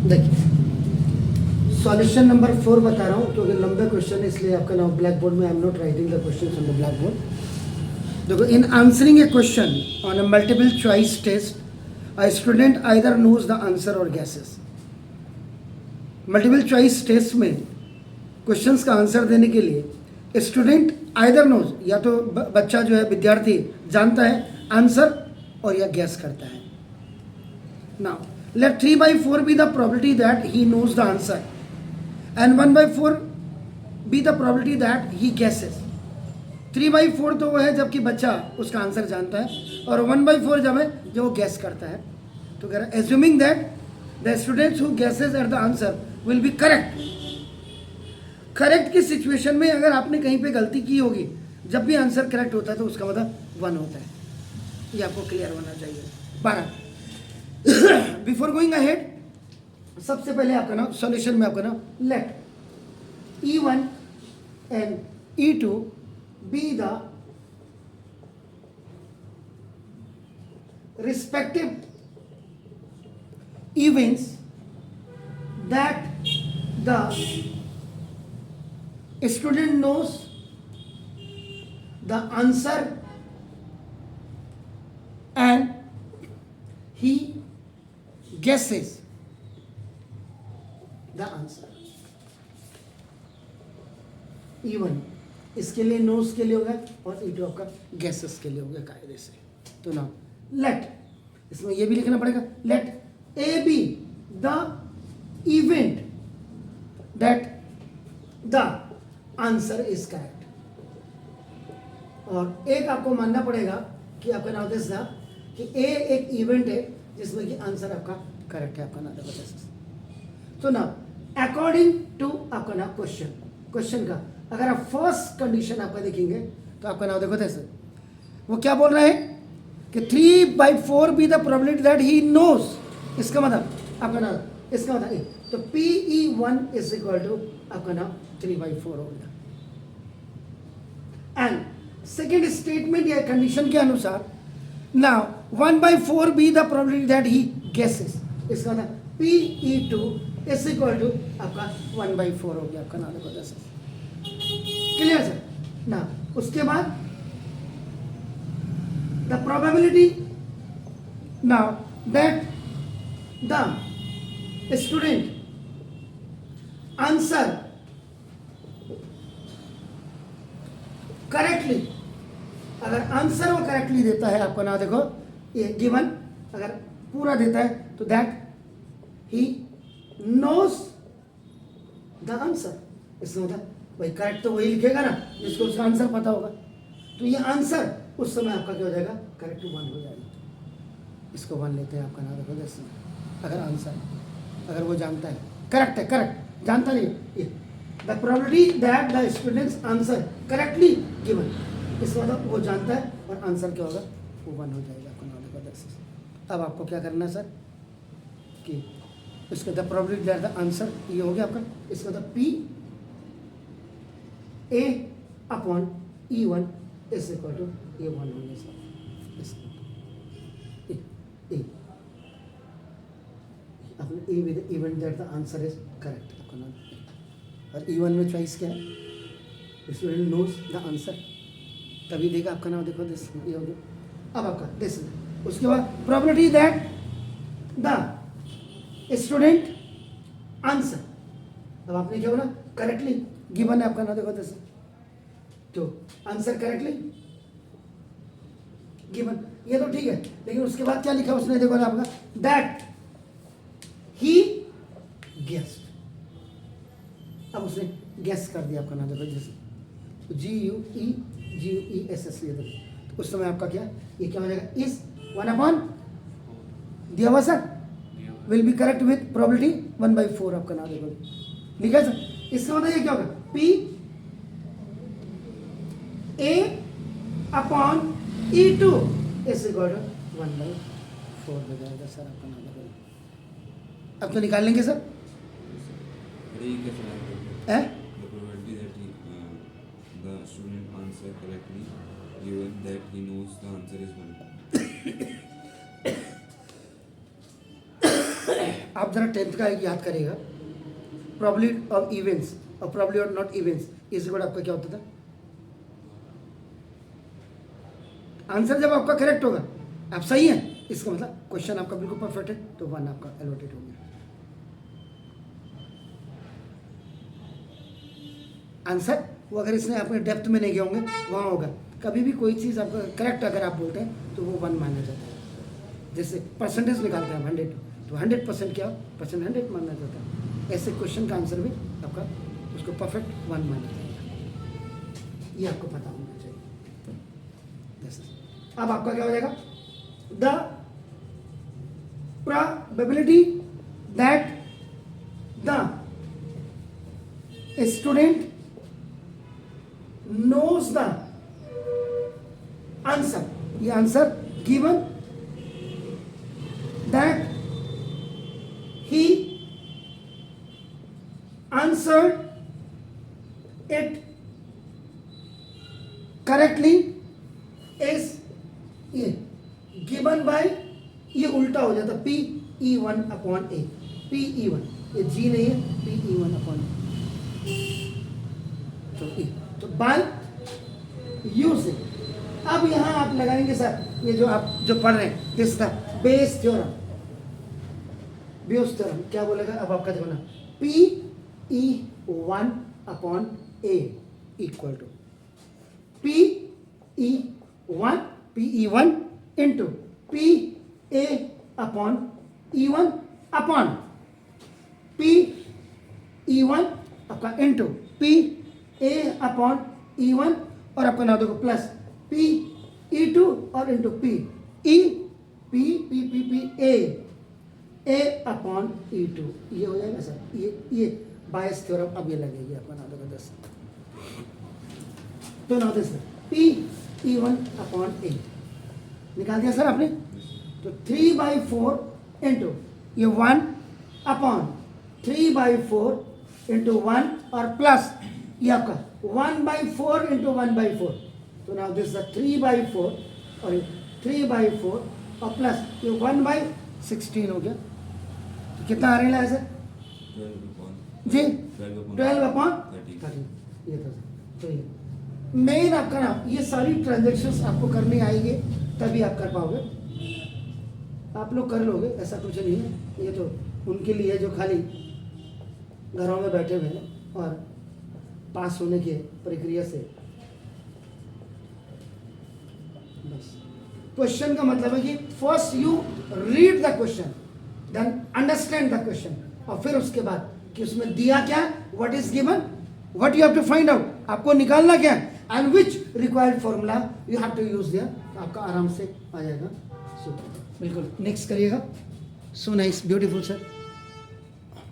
देखिए solution number 4 बता रहा हूँ क्योंकि लंबे क्वेश्चन है, इसलिए आपका नाम ब्लैक बोर्ड में I am not writing the question on the blackboard. देखो, in answering a question on a multiple choice test a student either knows the answer or guesses. Multiple choice test में questions का answer देने के लिए student either knows, या तो बच्चा जो है विद्यार्थी जानता है आंसर और या गैस करता है. Now let 3/4 be the probability that he knows the answer and 1/4 be the probability that he guesses. 3/4 तो वो है जबकि बच्चा उसका आंसर जानता है, और 1/4 जब है जो वो गैस करता है. तो कह रहा है assuming that the students who guesses at the answer will be correct. Correct की सिचुएशन में अगर आपने कहीं पे गलती की होगी, जब भी आंसर करेक्ट होता है तो उसका मतलब 1 होता है. ये आपको क्लियर होना चाहिए. 12 बिफोर गोइंग अहेड, सबसे पहले आपका नाम सॉल्यूशन में आपका नाम let E1 and E2 be the respective events that the student knows the answer and he guesses the answer. E1 इसके लिए नोस के लिए होगा और E2 आपका गैसेस के लिए होगा कायदे से. तो नाउ लेट, इसमें ये भी लिखना पड़ेगा, let A be the event that the answer is correct. और एक आपको मानना पड़ेगा कि आपका नाम दिस था कि ए एक इवेंट है जिसमें कि आंसर आपका करेक्ट है. आपका नाम दिस. तो नाउ अकॉर्डिंग टू आपका नाम क्वेश्चन का अगर आप फर्स्ट कंडीशन आपका देखेंगे तो आपका नाम देखो जैसे वो क्या बोल रहे हैं कि 3/4 be the probability that he knows. इसका मतलब आपका नाम, इसका मतलब तो PE1 इज इक्वल टू आपका नाम 3/4 हो गया. एंड सेकेंड स्टेटमेंट या कंडीशन के अनुसार now 1/4 be the probability that he guesses. इसका मतलब PE2 इज इक्वल टू आपका 1/4 हो गया. आपका नाम देखो जैसे क्लियर सर ना. उसके बाद the probability now that the student answer correctly, अगर आंसर वो करेक्टली देता है आपको ना देखो ये गिवन अगर पूरा देता है तो that he knows the answer. इसका मतलब भाई करेक्ट तो वही लिखेगा ना जिसको उसका आंसर पता होगा. तो ये आंसर उस समय आपका क्या हो जाएगा, करेक्ट 1 हो जाएगा. इसको 1 लेते हैं. आपका नाम देखो जैसे अगर आंसर अगर वो जानता है करेक्ट है, करेक्ट जानता नहीं ये the probability that the students answer correctly given. इसका मतलब वो जानता है और आंसर क्या होगा वो 1 हो जाएगा. आपका नाम देखो जैसे. अब आपको क्या करना है सर कि इसका the probability that the answer ये हो गया आपका. इसका मतलब P A upon E1 is equal to A1 होने से A अपने A with the event that the answer is correct. आपका नाम और E1 में चॉइस क्या है, स्टूडेंट नोज द आंसर तभी देगा. आपका नाम देखो दिस ये हो गया. अब आपका दिस. उसके बाद probability that the student answer. अब आपने क्या बोला करेक्टली गिवन है. आपका नाम देखो जैसे तो आंसर करेक्टली गिवन, ये तो ठीक है. लेकिन उसके बाद क्या लिखा उसने देखो ना आपका दैट ही गेस्ड. अब उसने गेस कर दिया. आपका नाम देखो जैसे GUESS. तो उस समय आपका क्या ये क्या हो जाएगा इस 1/, दिया हुआ sir will be correct with probability 1/4. आपका नाम देखो लिखा सर. इसका मतलब ये क्या होगा P A upon E2 is equal to 1/4 हो जाएगा सर. आपका नाम देखो. अब तो निकाल लेंगे सर. है the student answer correctly given that he knows the answer is 1. आप जरा 10th का याद करिएगा, प्रोबेबिलिटी ऑफ इवेंट्स और probability of not events is equal आपका क्या होता था? आंसर जब आपका करेक्ट होगा, आप सही हैं, इसका मतलब क्वेश्चन आपका बिल्कुल परफेक्ट है, तो 1 आपका एलोटेड हो गया। आंसर वो अगर इसने आपने डेप्थ में नहीं गए होंगे वहाँ होगा। कभी भी कोई चीज़ आपका करेक्ट अगर आप बोलते हैं तो वो 1 माना जाता है। जैसे परसेंटेज निकालते हैं 100, तो 100% क्या परसेंट 100 माना जाता है। ऐसे क्वेश्चन का आंसर भी आपका उसको परफेक्ट 1 माना जाएगा। ये आपको पता होना चाहिए। अब आपका क्या हो जाएगा? The probability that the student knows the answer, ये answer given that he answered it correctly is ये given by, ये उल्टा हो जाता PE1/A, PE1 ये G नहीं है, PE1/A, तो बाय यूजिंग। अब यहाँ आप लगाएंगे सर ये जो आप जो पढ़ रहे हैं this the Bayes theorem, Bayes theorem क्या बोलेगा? अब आपका देखो ना, PE1/A equal to PE1 into PA/E1 upon PE1 आपका इंटू PA/E1 और आपका ना देखो प्लस PE2 और इंटू A/E2 ये हो जाएगा सर। ये बायस थ्योरम अब ये लगेगी आपका ना देखो 10, तो ना दे सर PE1/A निकाल दिया सर आपने। तो 3/4 इंटू ये 1 अपॉन 3/4 इंटू 1 और प्लस ये आपका 1/4 इंटू 1/4, तो नाउ दिस द 3/4 और 3/4 और प्लस ये 1/16 हो गया। तो कितना आ रहा है सर? 12 जी 12/30 ये था। तो ये मेन आपका ना ये सारी ट्रांजेक्शन्स आपको करनी आएगी तभी आप कर पाओगे। आप लोग कर लोगे, ऐसा कुछ नहीं है। ये तो उनके लिए जो खाली घरों में बैठे हुए हैं और पास होने की प्रक्रिया से बस। क्वेश्चन का मतलब है कि first you read the question, then understand the question, और फिर उसके बाद कि उसमें दिया क्या, what is given, what you have to find out, आपको निकालना क्या है, and which required formula you have to use there, आपका आराम से आ जाएगा। सो बिल्कुल नेक्स्ट करिएगा। So nice, beautiful sir.